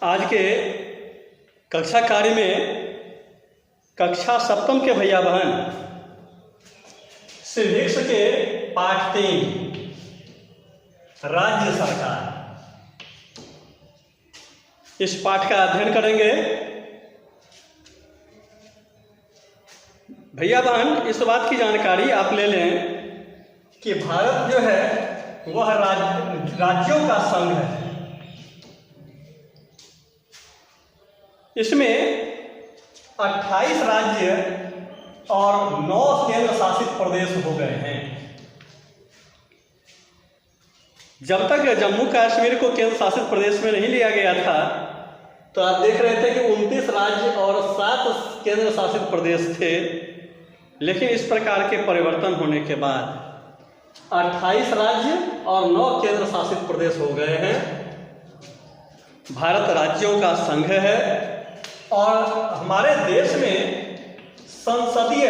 आज के कक्षा कार्य में कक्षा सप्तम के भैया बहन सिविक्स के पाठ 3 राज्य सरकार, इस पाठ का अध्ययन करेंगे। भैया बहन इस बात की जानकारी आप ले लें कि भारत जो है वह राज्यों का संघ है। इसमें 28 राज्य और 9 केंद्र शासित प्रदेश हो गए हैं। जब तक जम्मू कश्मीर को केंद्र शासित प्रदेश में नहीं लिया गया था तो आप देख रहे थे कि 29 राज्य और 7 केंद्र शासित प्रदेश थे। लेकिन इस प्रकार के परिवर्तन होने के बाद 28 राज्य और 9 केंद्र शासित प्रदेश हो गए हैं। भारत राज्यों का संघ है और हमारे देश में संसदीय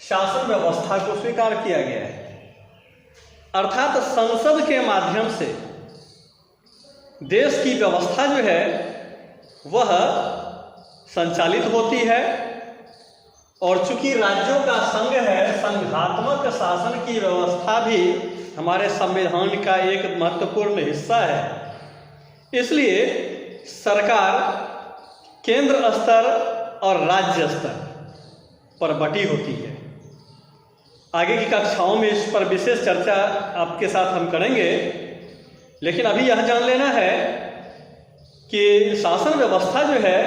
शासन व्यवस्था को स्वीकार किया गया है, अर्थात संसद के माध्यम से देश की व्यवस्था जो है वह संचालित होती है। और चूंकि राज्यों का संघ है, संघात्मक शासन की व्यवस्था भी हमारे संविधान का एक महत्वपूर्ण हिस्सा है। इसलिए सरकार केंद्र स्तर और राज्य स्तर पर बटी होती है। आगे की कक्षाओं में इस पर विशेष चर्चा आपके साथ हम करेंगे, लेकिन अभी यह जान लेना है कि शासन व्यवस्था जो है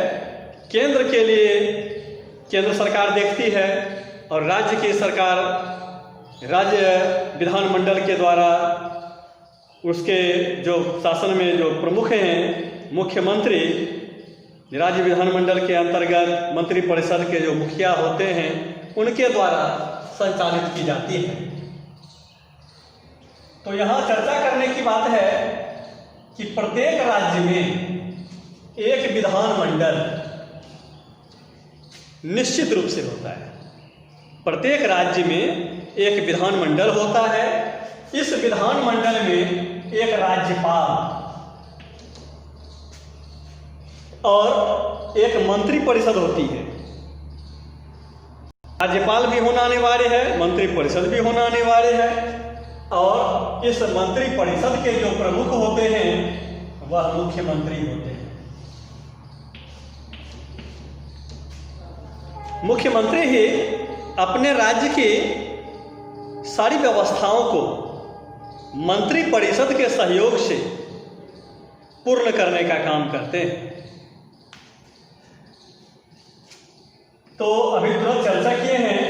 केंद्र के लिए केंद्र सरकार देखती है और राज्य की सरकार राज्य विधानमंडल के द्वारा उसके जो शासन में जो प्रमुख हैं, मुख्यमंत्री, राज्य विधानमंडल के अंतर्गत मंत्रिपरिषद के जो मुखिया होते हैं उनके द्वारा संचालित की जाती है। तो यहाँ चर्चा करने की बात है कि प्रत्येक राज्य में एक विधानमंडल निश्चित रूप से होता है। प्रत्येक राज्य में एक विधानमंडल होता है। इस विधानमंडल में एक राज्यपाल और एक मंत्रिपरिषद होती है। राज्यपाल भी होना अनिवार्य है, मंत्रिपरिषद भी होना अनिवार्य है। और इस मंत्रिपरिषद के जो प्रमुख होते हैं वह मुख्यमंत्री होते हैं। मुख्यमंत्री ही अपने राज्य की सारी व्यवस्थाओं को मंत्रिपरिषद के सहयोग से पूर्ण करने का काम करते हैं। तो अभी तुरंत चर्चा किए हैं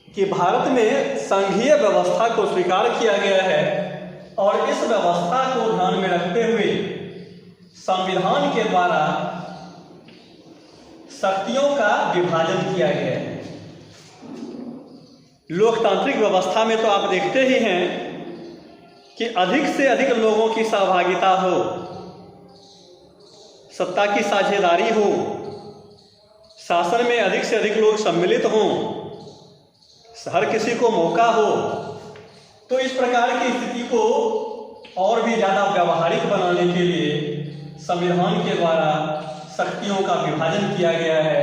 कि भारत में संघीय व्यवस्था को स्वीकार किया गया है और इस व्यवस्था को ध्यान में रखते हुए संविधान के द्वारा शक्तियों का विभाजन किया गया है। लोकतांत्रिक व्यवस्था में तो आप देखते ही हैं कि अधिक से अधिक लोगों की सहभागिता हो, सत्ता की साझेदारी हो, शासन में अधिक से अधिक लोग सम्मिलित हों, हर किसी को मौका हो। तो इस प्रकार की स्थिति को और भी ज़्यादा व्यावहारिक बनाने के लिए संविधान के द्वारा शक्तियों का विभाजन किया गया है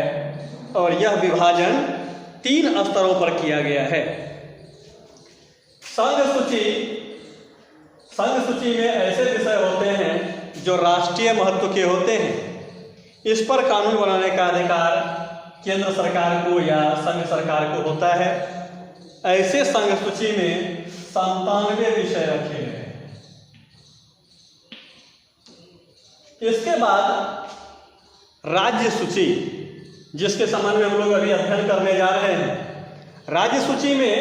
और यह विभाजन 3 स्तरों पर किया गया है। संघ सूची में ऐसे विषय होते हैं जो राष्ट्रीय महत्व के होते हैं। इस पर कानून बनाने का अधिकार केंद्र सरकार को या संघ सरकार को होता है। ऐसे संघ सूची में 97 विषय रखे गए हैं। इसके बाद राज्य सूची, जिसके संबंध में हम लोग अभी अध्ययन करने जा रहे हैं। राज्य सूची में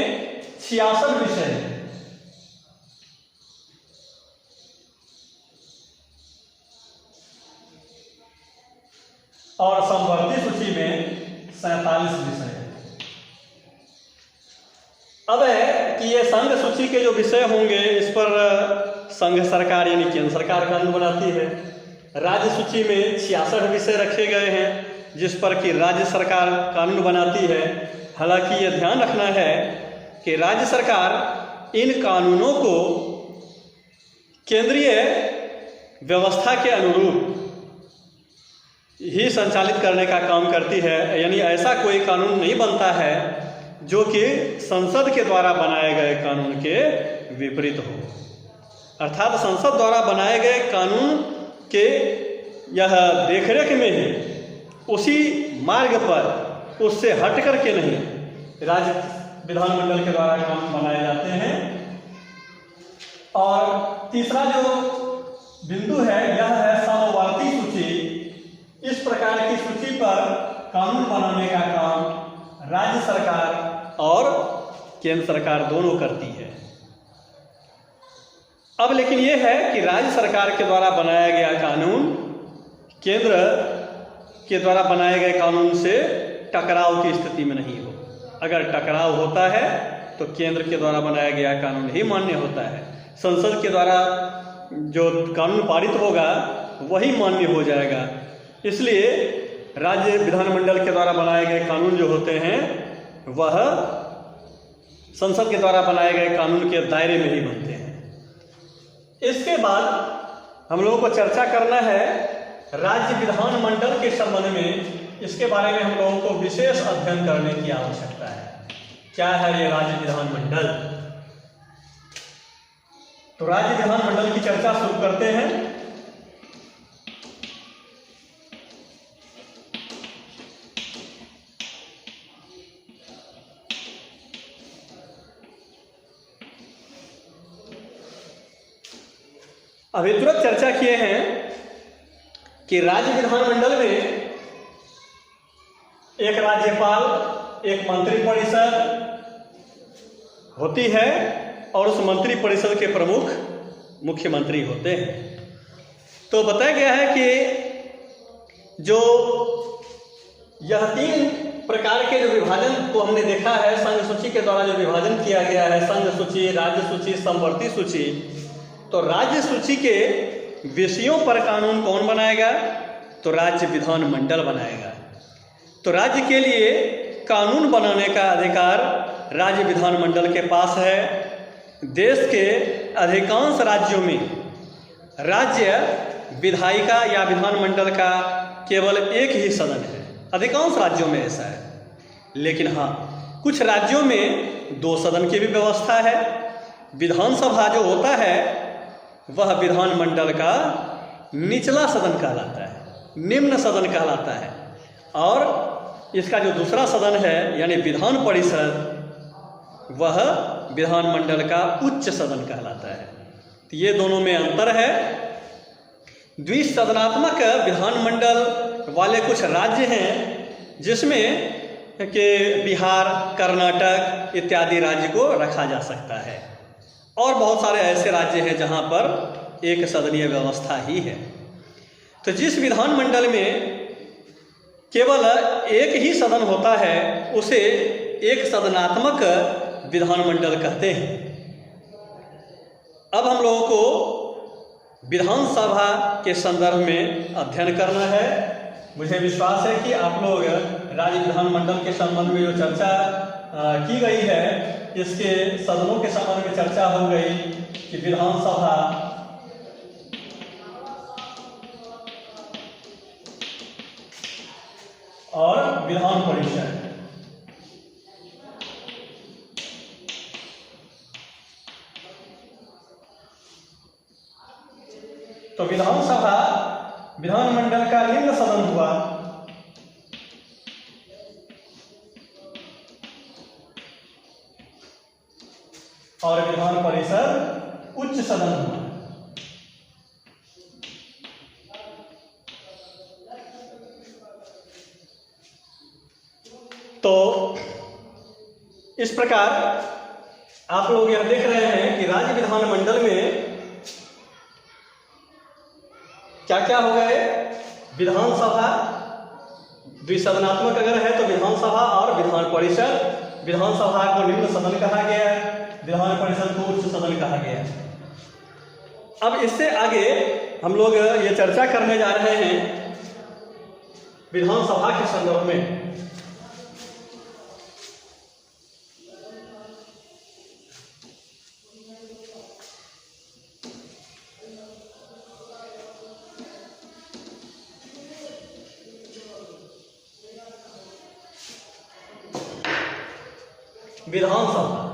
66 विषय हैं और समवर्ती सूची में 47 विषय हैं। अब है कि ये संघ सूची के जो विषय होंगे इस पर संघ सरकार यानी केंद्र सरकार कानून बनाती है। राज्य सूची में 66 विषय रखे गए हैं जिस पर कि राज्य सरकार कानून बनाती है। हालांकि यह ध्यान रखना है कि राज्य सरकार इन कानूनों को केंद्रीय व्यवस्था के अनुरूप ही संचालित करने का काम करती है। यानी ऐसा कोई कानून नहीं बनता है जो कि संसद के द्वारा बनाए गए कानून के विपरीत हो। अर्थात संसद द्वारा बनाए गए कानून के यह देखरेख में ही उसी मार्ग पर उससे हट कर के नहीं राज्य विधानमंडल के द्वारा कानून बनाए जाते हैं। और तीसरा जो बिंदु है यह है समवर्ती सूची। इस प्रकार की सूची पर कानून बनाने का काम राज्य सरकार और केंद्र सरकार दोनों करती है। अब लेकिन यह है कि राज्य सरकार के द्वारा बनाया गया कानून केंद्र के द्वारा बनाए गए कानून से टकराव की स्थिति में नहीं हो। अगर टकराव होता है तो केंद्र के द्वारा बनाया गया कानून ही मान्य होता है। संसद के द्वारा जो कानून पारित होगा वही मान्य हो जाएगा। इसलिए राज्य विधानमंडल के द्वारा बनाए गए कानून जो होते हैं वह संसद के द्वारा बनाए गए कानून के दायरे में ही बनते हैं। इसके बाद हम लोगों को चर्चा करना है राज्य विधानमंडल के संबंध में। इसके बारे में हम लोगों को विशेष अध्ययन करने की आवश्यकता है। क्या है ये राज्य विधानमंडल? तो राज्य विधानमंडल की चर्चा शुरू करते हैं। अभी तुरंत चर्चा किए हैं कि राज्य विधानमंडल में एक राज्यपाल, एक मंत्रिपरिषद होती है और उस मंत्रिपरिषद के प्रमुख मुख्यमंत्री होते हैं। तो बताया गया है कि जो यह 3 प्रकार के जो विभाजन को हमने देखा है, संघ सूची के द्वारा जो विभाजन किया गया है, संघ सूची, राज्य सूची, समवर्ती सूची। तो राज्य सूची के विषयों पर कानून कौन बनाएगा? तो राज्य विधानमंडल बनाएगा। तो राज्य के लिए कानून बनाने का अधिकार राज्य विधानमंडल के पास है। देश के अधिकांश राज्यों में राज्य विधायिका या विधानमंडल का केवल एक ही सदन है। अधिकांश राज्यों में ऐसा है। लेकिन हाँ, कुछ राज्यों में 2 सदन की भी व्यवस्था है। विधानसभा जो होता है वह विधानमंडल का निचला सदन कहलाता है, निम्न सदन कहलाता है। और इसका जो दूसरा सदन है यानी विधान परिषद, वह विधानमंडल का उच्च सदन कहलाता है। तो ये दोनों में अंतर है। द्विसदनात्मक विधानमंडल वाले कुछ राज्य हैं जिसमें कि बिहार, कर्नाटक इत्यादि राज्य को रखा जा सकता है। और बहुत सारे ऐसे राज्य हैं जहाँ पर एक सदनीय व्यवस्था ही है। तो जिस विधानमंडल में केवल एक ही सदन होता है उसे एक सदनात्मक विधानमंडल कहते हैं। अब हम लोगों को विधानसभा के संदर्भ में अध्ययन करना है। मुझे विश्वास है कि आप लोग राज्य विधानमंडल के संबंध में जो चर्चा की गई है, इसके सदनों के संबंध में चर्चा हो गई कि विधानसभा, और विधान परिषद। तो विधानसभा विधानमंडल का निम्न सदन हुआ और विधान परिषद उच्च सदन हुआ। तो इस प्रकार आप लोग यह देख रहे हैं कि राज्य विधानमंडल में क्या क्या हो गए? विधानसभा द्विसदनात्मक अगर है तो विधानसभा और विधान परिषद। विधानसभा को निम्न सदन कहा गया है, विधान परिषद को उच्च सदन कहा गया है। अब इससे आगे हम लोग ये चर्चा करने जा रहे हैं विधानसभा के संदर्भ में। विधानसभा।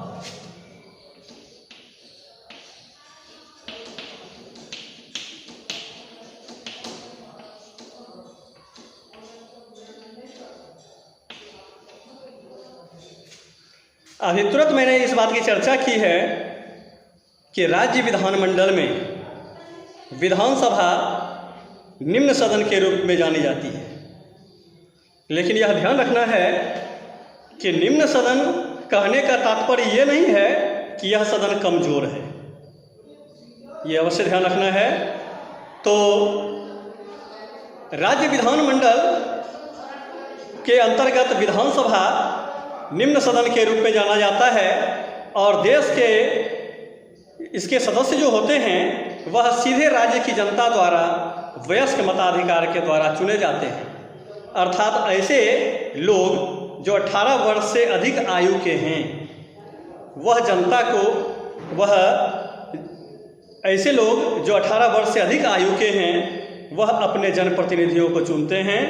अभी तुरंत मैंने इस बात की चर्चा की है कि राज्य विधानमंडल में विधानसभा निम्न सदन के रूप में जानी जाती है, लेकिन यह ध्यान रखना है कि निम्न सदन कहने का तात्पर्य ये नहीं है कि यह सदन कमजोर है, ये अवश्य ध्यान रखना है। तो राज्य विधानमंडल के अंतर्गत विधानसभा निम्न सदन के रूप में जाना जाता है और देश के इसके सदस्य जो होते हैं वह सीधे राज्य की जनता द्वारा वयस्क मताधिकार के द्वारा चुने जाते हैं, अर्थात ऐसे लोग जो 18 वर्ष से अधिक आयु के हैं, वह जनता को ऐसे लोग जो 18 वर्ष से अधिक आयु के हैं वह अपने जनप्रतिनिधियों को चुनते हैं।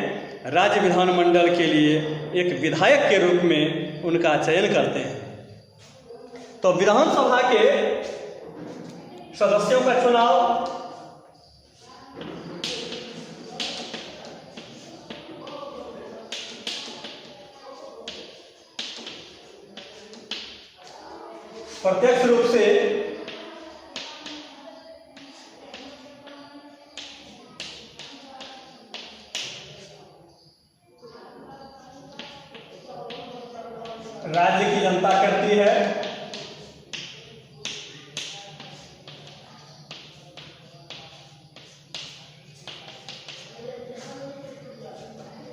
राज्य विधानमंडल के लिए एक विधायक के रूप में उनका चयन करते हैं। तो विधानसभा के सदस्यों का चुनाव प्रत्यक्ष रूप से राज्य की जनता करती है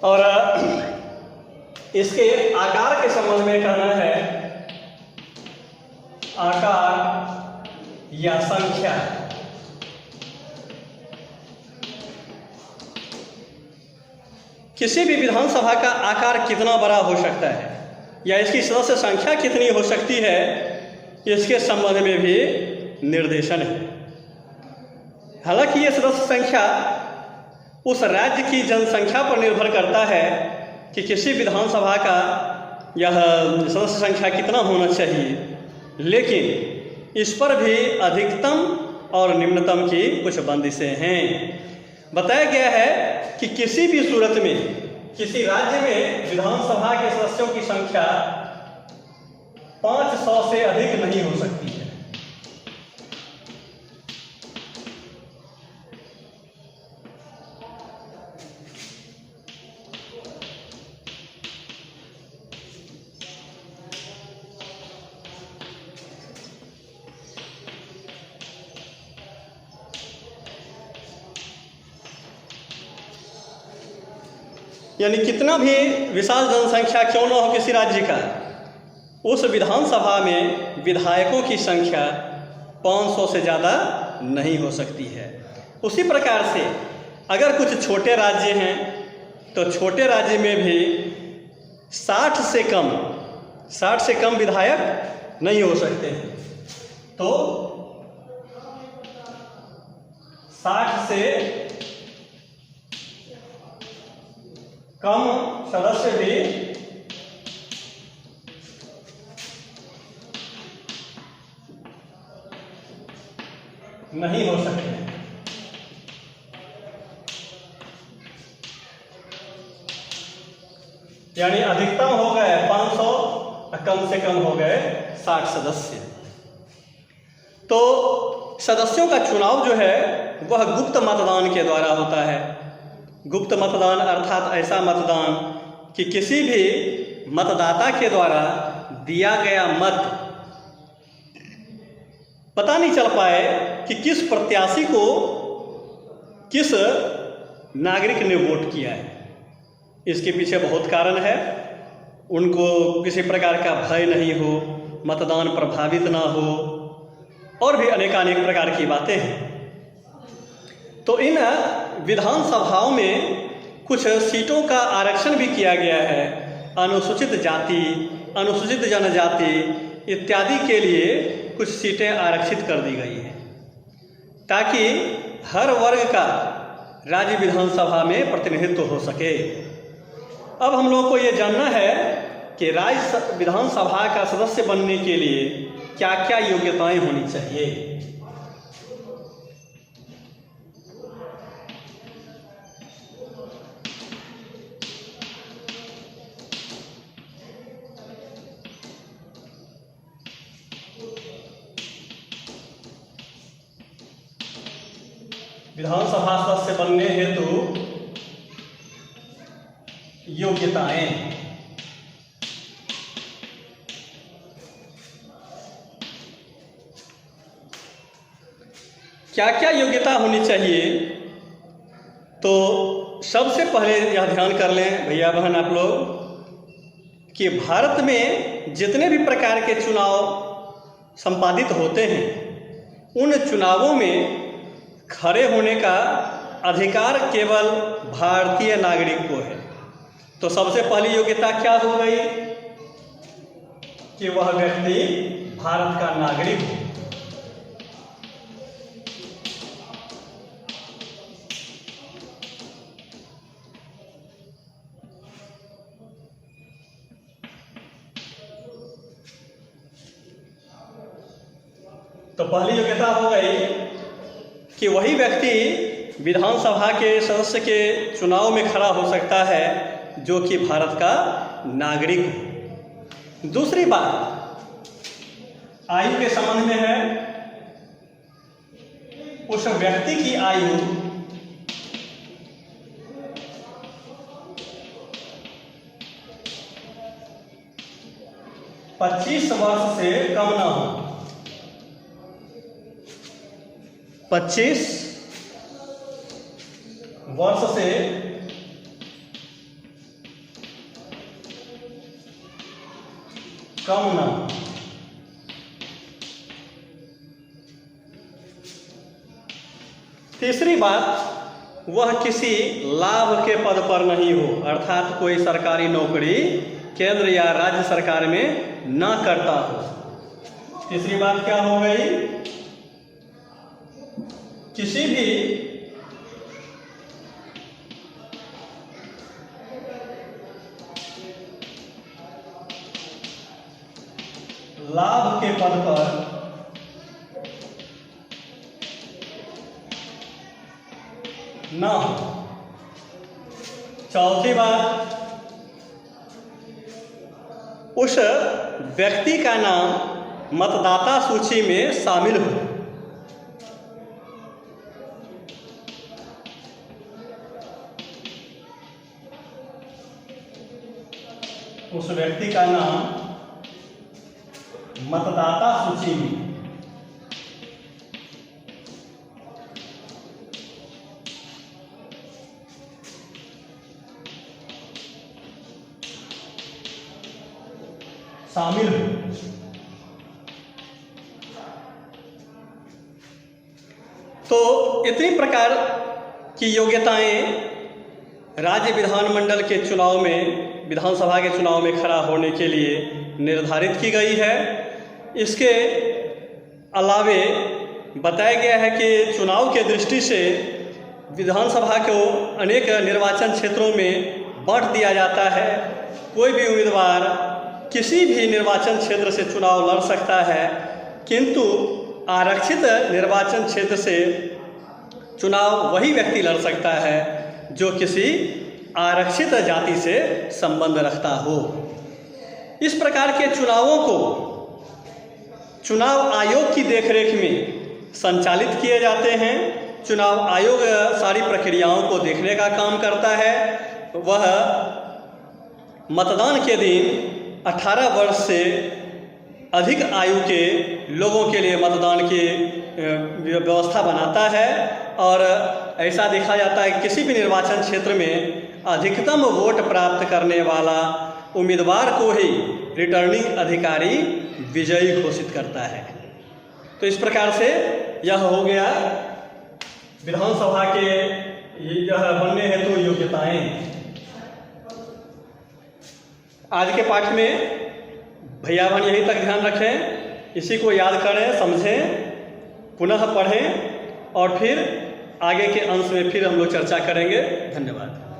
और इसके आकार के संबंध में कहना है आकार या संख्या। किसी भी विधानसभा का आकार कितना बड़ा हो सकता है या इसकी सदस्य संख्या कितनी हो सकती है, इसके संबंध में भी निर्देशन है। हालांकि ये सदस्य संख्या उस राज्य की जनसंख्या पर निर्भर करता है कि किसी विधानसभा का यह सदस्य संख्या कितना होना चाहिए, लेकिन इस पर भी अधिकतम और निम्नतम की कुछ बंदिशें हैं। बताया गया है कि किसी भी सूरत में किसी राज्य में विधानसभा के सदस्यों की संख्या 500 से अधिक नहीं हो सकती है। यानी कितना भी विशाल जनसंख्या क्यों न हो किसी राज्य का, उस विधानसभा में विधायकों की संख्या 500 से ज़्यादा नहीं हो सकती है। उसी प्रकार से अगर कुछ छोटे राज्य हैं तो छोटे राज्य में भी 60 से कम विधायक नहीं हो सकते हैं। तो 60 से कम सदस्य भी नहीं हो सकते। यानी अधिकतम हो गए 500, कम से कम हो गए 60 सदस्य। तो सदस्यों का चुनाव जो है वह गुप्त मतदान के द्वारा होता है। गुप्त मतदान अर्थात ऐसा मतदान कि किसी भी मतदाता के द्वारा दिया गया मत पता नहीं चल पाए कि किस प्रत्याशी को किस नागरिक ने वोट किया है। इसके पीछे बहुत कारण है। उनको किसी प्रकार का भय नहीं हो, मतदान प्रभावित ना हो, और भी अनेकानेक प्रकार की बातें हैं। तो इन विधानसभाओं में कुछ सीटों का आरक्षण भी किया गया है। अनुसूचित जाति, अनुसूचित जनजाति इत्यादि के लिए कुछ सीटें आरक्षित कर दी गई हैं ताकि हर वर्ग का राज्य विधानसभा में प्रतिनिधित्व हो सके। अब हम लोग को ये जानना है कि विधानसभा का सदस्य बनने के लिए क्या क्या योग्यताएं होनी चाहिए। विधानसभा सदस्य बनने हेतु योग्यताएं। क्या क्या योग्यता होनी चाहिए, तो सबसे पहले यह ध्यान कर लें भैया बहन आप लोग कि भारत में जितने भी प्रकार के चुनाव संपादित होते हैं उन चुनावों में खड़े होने का अधिकार केवल भारतीय नागरिक को है। तो सबसे पहली योग्यता क्या हो गई कि वह व्यक्ति भारत का नागरिक हो। तो पहली योग्यता हो गई कि वही व्यक्ति विधानसभा के सदस्य के चुनाव में खड़ा हो सकता है जो कि भारत का नागरिक हो। दूसरी बात आयु के संबंध में है। उस व्यक्ति की आयु 25 वर्ष से कम ना हो। 25 वर्ष से कम ना हो। तीसरी बात, वह किसी लाभ के पद पर नहीं हो, अर्थात कोई सरकारी नौकरी केंद्र या राज्य सरकार में ना करता हो। तीसरी बात क्या हो गई, किसी भी लाभ के पद पर ना हो। चौथी बात, उस व्यक्ति का नाम मतदाता सूची में शामिल हो। उस व्यक्ति का नाम मतदाता सूची में शामिल हो। तो इतनी प्रकार की योग्यताएं राज्य विधानमंडल के चुनाव में, विधानसभा के चुनाव में खड़ा होने के लिए निर्धारित की गई है। इसके अलावे बताया गया है कि चुनाव के दृष्टि से विधानसभा को अनेक निर्वाचन क्षेत्रों में बांट दिया जाता है। कोई भी उम्मीदवार किसी भी निर्वाचन क्षेत्र से चुनाव लड़ सकता है, किंतु आरक्षित निर्वाचन क्षेत्र से चुनाव वही व्यक्ति लड़ सकता है जो किसी आरक्षित जाति से संबंध रखता हो। इस प्रकार के चुनावों को चुनाव आयोग की देखरेख में संचालित किए जाते हैं। चुनाव आयोग सारी प्रक्रियाओं को देखने का काम करता है। वह मतदान के दिन 18 वर्ष से अधिक आयु के लोगों के लिए मतदान की व्यवस्था बनाता है और ऐसा देखा जाता है कि किसी भी निर्वाचन क्षेत्र में अधिकतम वोट प्राप्त करने वाला उम्मीदवार को ही रिटर्निंग अधिकारी विजयी घोषित करता है। तो इस प्रकार से यह हो गया विधानसभा के यह बनने हेतु योग्यताएं। आज के पाठ में भैया बहन यहीं तक ध्यान रखें, इसी को याद करें, समझें, पुनः पढ़ें और फिर आगे के अंश में फिर हम लोग चर्चा करेंगे। धन्यवाद।